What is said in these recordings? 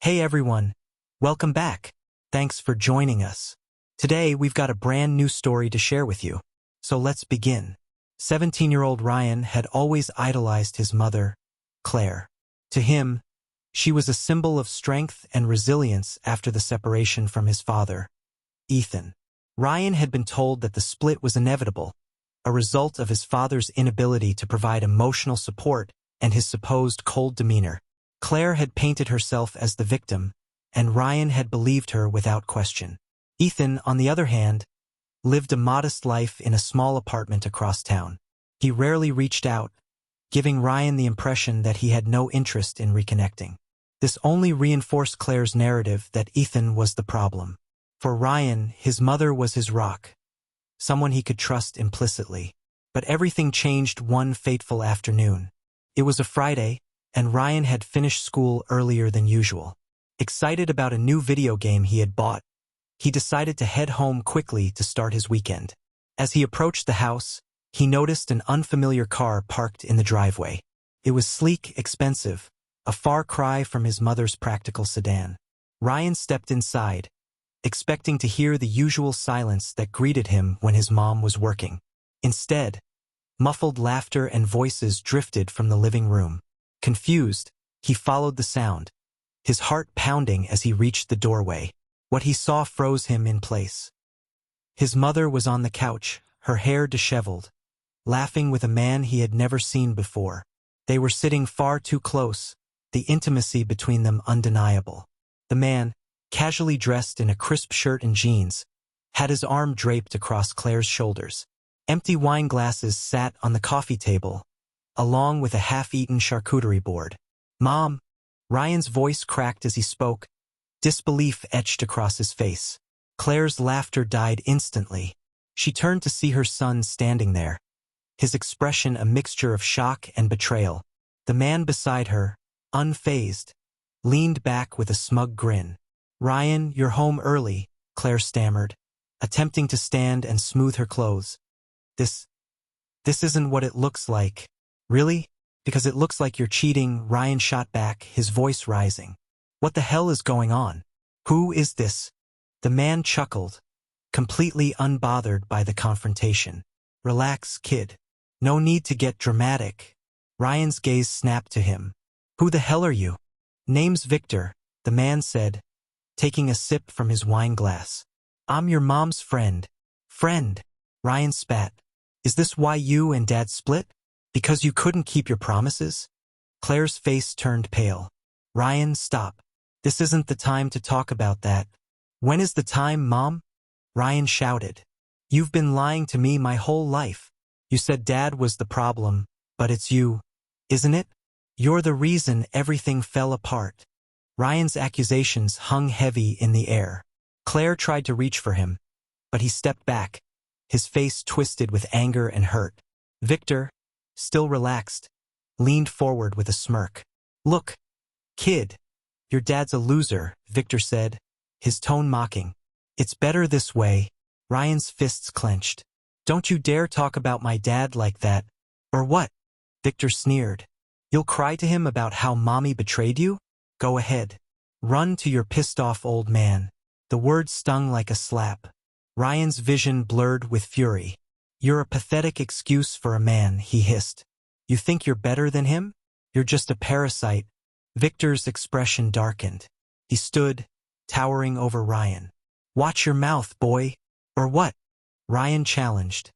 Hey everyone, welcome back. Thanks for joining us. Today we've got a brand new story to share with you. So let's begin. 17-year-old Ryan had always idolized his mother, Claire. To him, she was a symbol of strength and resilience after the separation from his father, Ethan. Ryan had been told that the split was inevitable, a result of his father's inability to provide emotional support and his supposed cold demeanor. Claire had painted herself as the victim, and Ryan had believed her without question. Ethan, on the other hand, lived a modest life in a small apartment across town. He rarely reached out, giving Ryan the impression that he had no interest in reconnecting. This only reinforced Claire's narrative that Ethan was the problem. For Ryan, his mother was his rock, someone he could trust implicitly. But everything changed one fateful afternoon. It was a Friday, and Ryan had finished school earlier than usual. Excited about a new video game he had bought, he decided to head home quickly to start his weekend. As he approached the house, he noticed an unfamiliar car parked in the driveway. It was sleek, expensive, a far cry from his mother's practical sedan. Ryan stepped inside, expecting to hear the usual silence that greeted him when his mom was working. Instead, muffled laughter and voices drifted from the living room. Confused, he followed the sound, his heart pounding as he reached the doorway. What he saw froze him in place. His mother was on the couch, her hair disheveled, laughing with a man he had never seen before. They were sitting far too close, the intimacy between them undeniable. The man, casually dressed in a crisp shirt and jeans, had his arm draped across Claire's shoulders. Empty wine glasses sat on the coffee table, along with a half-eaten charcuterie board. "Mom!" Ryan's voice cracked as he spoke, disbelief etched across his face. Claire's laughter died instantly. She turned to see her son standing there, his expression a mixture of shock and betrayal. The man beside her, unfazed, leaned back with a smug grin. "Ryan, you're home early," Claire stammered, attempting to stand and smooth her clothes. This isn't what it looks like." "Really? Because it looks like you're cheating," Ryan shot back, his voice rising. "What the hell is going on? Who is this?" The man chuckled, completely unbothered by the confrontation. "Relax, kid. No need to get dramatic." Ryan's gaze snapped to him. "Who the hell are you?" "Name's Victor," the man said, taking a sip from his wine glass. "I'm your mom's friend." "Friend?" Ryan spat. "Is this why you and Dad split? Because you couldn't keep your promises?" Claire's face turned pale. "Ryan, stop. This isn't the time to talk about that." "When is the time, Mom?" Ryan shouted. "You've been lying to me my whole life. You said Dad was the problem, but it's you, isn't it? You're the reason everything fell apart." Ryan's accusations hung heavy in the air. Claire tried to reach for him, but he stepped back, his face twisted with anger and hurt. Victor, still relaxed, leaned forward with a smirk. "Look, kid, your dad's a loser," Victor said, his tone mocking. "It's better this way." Ryan's fists clenched. "Don't you dare talk about my dad like that." "Or what?" Victor sneered. "You'll cry to him about how Mommy betrayed you? Go ahead. Run to your pissed-off old man." The words stung like a slap. Ryan's vision blurred with fury. "You're a pathetic excuse for a man," he hissed. "You think you're better than him? You're just a parasite." Victor's expression darkened. He stood, towering over Ryan. "Watch your mouth, boy." "Or what?" Ryan challenged,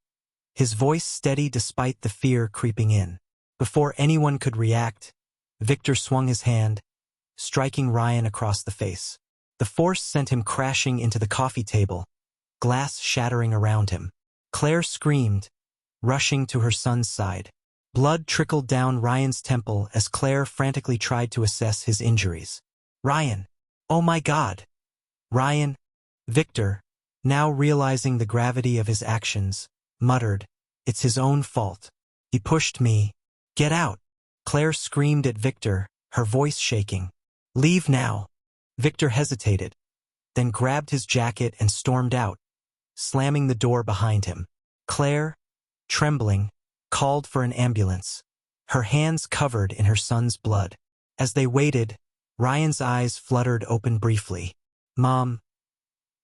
his voice steady despite the fear creeping in. Before anyone could react, Victor swung his hand, striking Ryan across the face. The force sent him crashing into the coffee table, glass shattering around him. Claire screamed, rushing to her son's side. Blood trickled down Ryan's temple as Claire frantically tried to assess his injuries. "Ryan! Oh my God!" "Ryan!" Victor, now realizing the gravity of his actions, muttered, "It's his own fault. He pushed me. Get out!" Claire screamed at Victor, her voice shaking. "Leave now." Victor hesitated, then grabbed his jacket and stormed out, slamming the door behind him. Claire, trembling, called for an ambulance, her hands covered in her son's blood. As they waited, Ryan's eyes fluttered open briefly. Mom.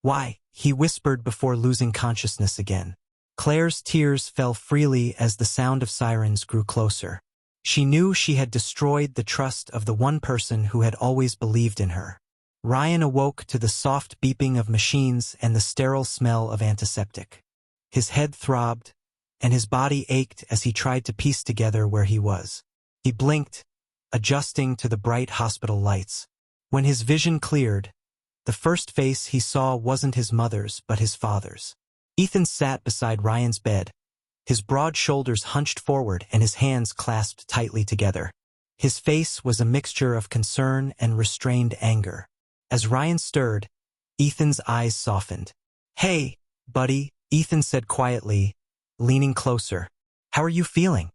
Why? He whispered before losing consciousness again. Claire's tears fell freely as the sound of sirens grew closer. She knew she had destroyed the trust of the one person who had always believed in her. Ryan awoke to the soft beeping of machines and the sterile smell of antiseptic. His head throbbed, and his body ached as he tried to piece together where he was. He blinked, adjusting to the bright hospital lights. When his vision cleared, the first face he saw wasn't his mother's but his father's. Ethan sat beside Ryan's bed, his broad shoulders hunched forward and his hands clasped tightly together. His face was a mixture of concern and restrained anger. As Ryan stirred, Ethan's eyes softened. "Hey, buddy," Ethan said quietly, leaning closer. "How are you feeling?"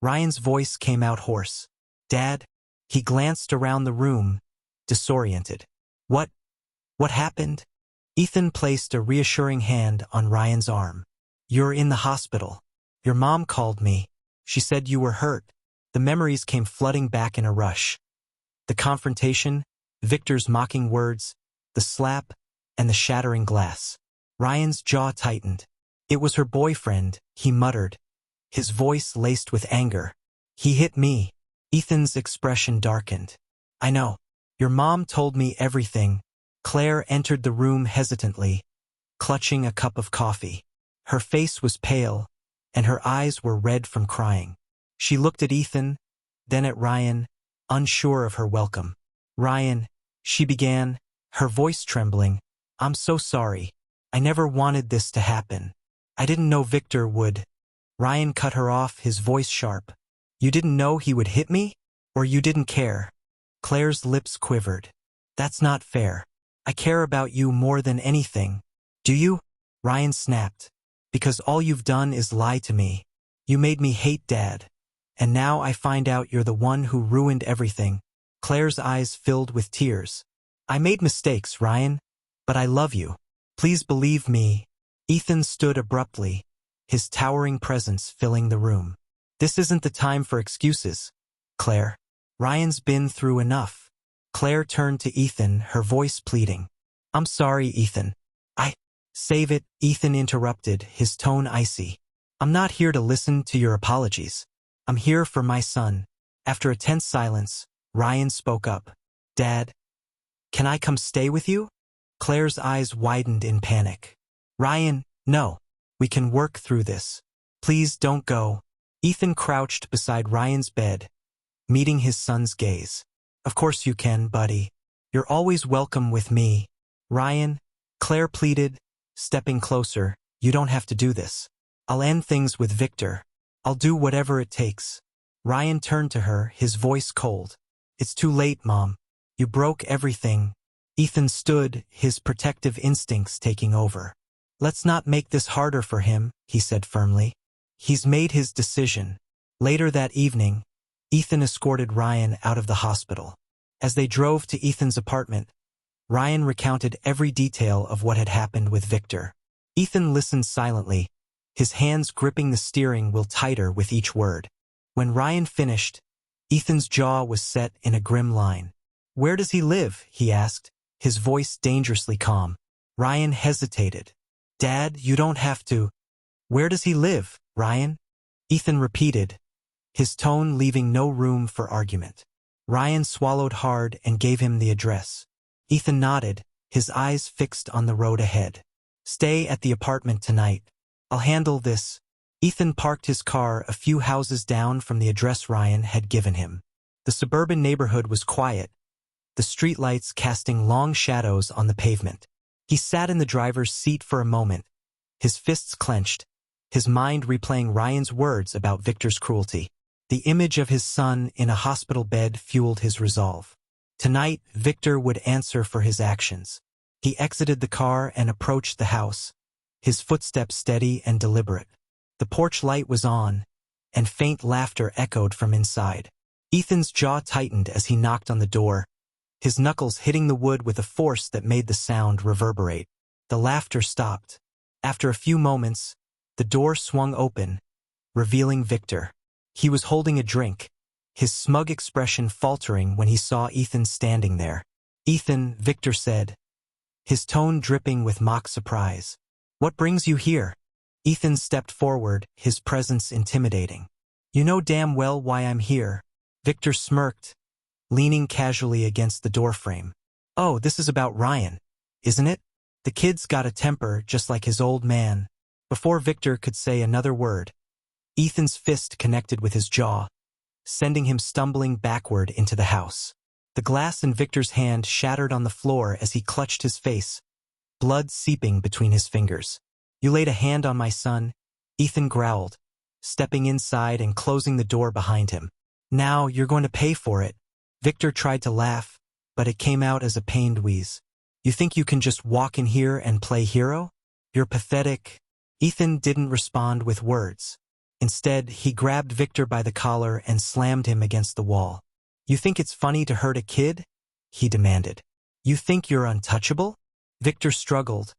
Ryan's voice came out hoarse. "Dad?" He glanced around the room, disoriented. What happened?" Ethan placed a reassuring hand on Ryan's arm. "You're in the hospital. Your mom called me. She said you were hurt." The memories came flooding back in a rush. The confrontation, Victor's mocking words, the slap, and the shattering glass. Ryan's jaw tightened. "It was her boyfriend," he muttered, his voice laced with anger. "He hit me." Ethan's expression darkened. "I know. Your mom told me everything." Claire entered the room hesitantly, clutching a cup of coffee. Her face was pale, and her eyes were red from crying. She looked at Ethan, then at Ryan, unsure of her welcome. "Ryan," she began, her voice trembling, "I'm so sorry. I never wanted this to happen. I didn't know Victor would." Ryan cut her off, his voice sharp. "You didn't know he would hit me? Or you didn't care?" Claire's lips quivered. "That's not fair. I care about you more than anything." "Do you?" Ryan snapped. "Because all you've done is lie to me. You made me hate Dad. And now I find out you're the one who ruined everything." Claire's eyes filled with tears. "I made mistakes, Ryan. But I love you. Please believe me." Ethan stood abruptly, his towering presence filling the room. "This isn't the time for excuses, Claire. Ryan's been through enough." Claire turned to Ethan, her voice pleading. "I'm sorry, Ethan. Save it," Ethan interrupted, his tone icy. "I'm not here to listen to your apologies. I'm here for my son." After a tense silence, Ryan spoke up. "Dad, can I come stay with you?" Claire's eyes widened in panic. "Ryan, no. We can work through this. Please don't go." Ethan crouched beside Ryan's bed, meeting his son's gaze. "Of course you can, buddy. You're always welcome with me." "Ryan," Claire pleaded, stepping closer, "you don't have to do this. I'll end things with Victor. I'll do whatever it takes." Ryan turned to her, his voice cold. "It's too late, Mom. You broke everything." Ethan stood, his protective instincts taking over. "Let's not make this harder for him," he said firmly. "He's made his decision." Later that evening, Ethan escorted Ryan out of the hospital. As they drove to Ethan's apartment, Ryan recounted every detail of what had happened with Victor. Ethan listened silently, his hands gripping the steering wheel tighter with each word. When Ryan finished, Ethan's jaw was set in a grim line. "Where does he live?" he asked, his voice dangerously calm. Ryan hesitated. "Dad, you don't have to." "Where does he live, Ryan?" Ethan repeated, his tone leaving no room for argument. Ryan swallowed hard and gave him the address. Ethan nodded, his eyes fixed on the road ahead. "Stay at the apartment tonight. I'll handle this." Ethan parked his car a few houses down from the address Ryan had given him. The suburban neighborhood was quiet, the streetlights casting long shadows on the pavement. He sat in the driver's seat for a moment, his fists clenched, his mind replaying Ryan's words about Victor's cruelty. The image of his son in a hospital bed fueled his resolve. Tonight, Victor would answer for his actions. He exited the car and approached the house, his footsteps steady and deliberate. The porch light was on, and faint laughter echoed from inside. Ethan's jaw tightened as he knocked on the door, his knuckles hitting the wood with a force that made the sound reverberate. The laughter stopped. After a few moments, the door swung open, revealing Victor. He was holding a drink, his smug expression faltering when he saw Ethan standing there. "Ethan," Victor said, his tone dripping with mock surprise. "What brings you here?" Ethan stepped forward, his presence intimidating. "You know damn well why I'm here." Victor smirked, leaning casually against the doorframe. "Oh, this is about Ryan, isn't it? The kid's got a temper just like his old man." Before Victor could say another word, Ethan's fist connected with his jaw, sending him stumbling backward into the house. The glass in Victor's hand shattered on the floor as he clutched his face, blood seeping between his fingers. "You laid a hand on my son," Ethan growled, stepping inside and closing the door behind him. "Now you're going to pay for it." Victor tried to laugh, but it came out as a pained wheeze. "You think you can just walk in here and play hero? You're pathetic." Ethan didn't respond with words. Instead, he grabbed Victor by the collar and slammed him against the wall. "You think it's funny to hurt a kid?" he demanded. "You think you're untouchable?" Victor struggled,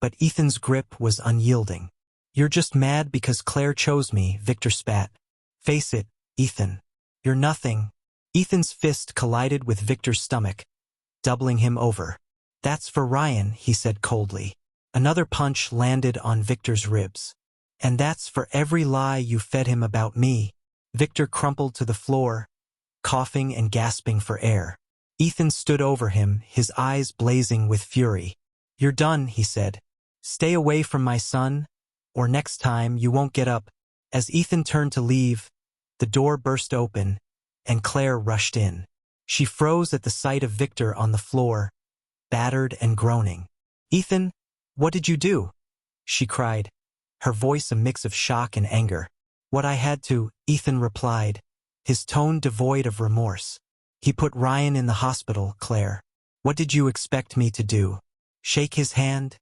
but Ethan's grip was unyielding. "You're just mad because Claire chose me," Victor spat. "Face it, Ethan. You're nothing." Ethan's fist collided with Victor's stomach, doubling him over. "That's for Ryan," he said coldly. Another punch landed on Victor's ribs. "And that's for every lie you fed him about me." Victor crumpled to the floor, coughing and gasping for air. Ethan stood over him, his eyes blazing with fury. "You're done," he said. "Stay away from my son, or next time you won't get up." As Ethan turned to leave, the door burst open, and Claire rushed in. She froze at the sight of Victor on the floor, battered and groaning. "Ethan, what did you do?" she cried, her voice a mix of shock and anger. "What I had to," Ethan replied, his tone devoid of remorse. "He put Ryan in the hospital, Claire. What did you expect me to do? Shake his hand?"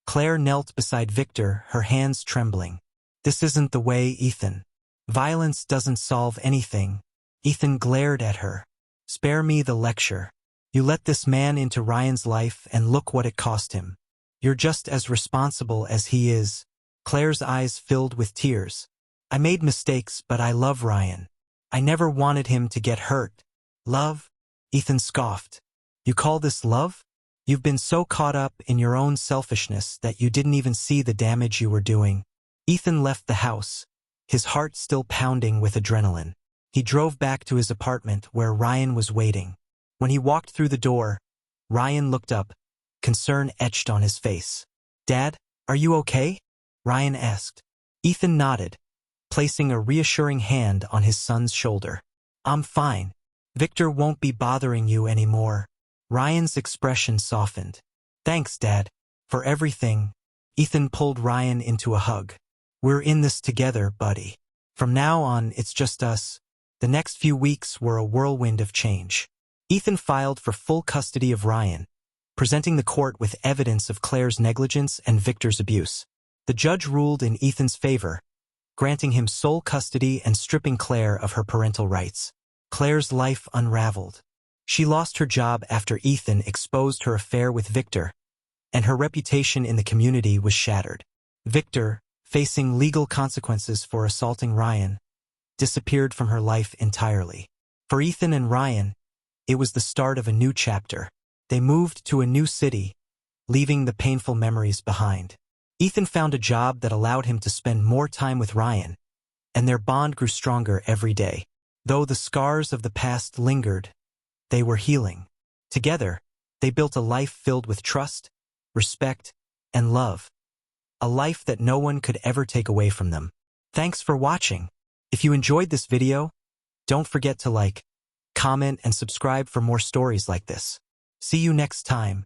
Claire knelt beside Victor, her hands trembling. "This isn't the way, Ethan. Violence doesn't solve anything." Ethan glared at her. "Spare me the lecture. You let this man into Ryan's life and look what it cost him. You're just as responsible as he is." Claire's eyes filled with tears. "I made mistakes, but I love Ryan. I never wanted him to get hurt." "Love?" Ethan scoffed. "You call this love? You've been so caught up in your own selfishness that you didn't even see the damage you were doing." Ethan left the house, his heart still pounding with adrenaline. He drove back to his apartment where Ryan was waiting. When he walked through the door, Ryan looked up, concern etched on his face. "Dad, are you okay?" Ryan asked. Ethan nodded, placing a reassuring hand on his son's shoulder. "I'm fine. Victor won't be bothering you anymore." Ryan's expression softened. "Thanks, Dad, for everything." Ethan pulled Ryan into a hug. "We're in this together, buddy. From now on, it's just us." The next few weeks were a whirlwind of change. Ethan filed for full custody of Ryan, presenting the court with evidence of Claire's negligence and Victor's abuse. The judge ruled in Ethan's favor, granting him sole custody and stripping Claire of her parental rights. Claire's life unraveled. She lost her job after Ethan exposed her affair with Victor, and her reputation in the community was shattered. Victor, facing legal consequences for assaulting Ryan, disappeared from her life entirely. For Ethan and Ryan, it was the start of a new chapter. They moved to a new city, leaving the painful memories behind. Ethan found a job that allowed him to spend more time with Ryan, and their bond grew stronger every day. Though the scars of the past lingered, they were healing. Together, they built a life filled with trust, respect, and love. A life that no one could ever take away from them. Thanks for watching. If you enjoyed this video, don't forget to like, comment, and subscribe for more stories like this. See you next time.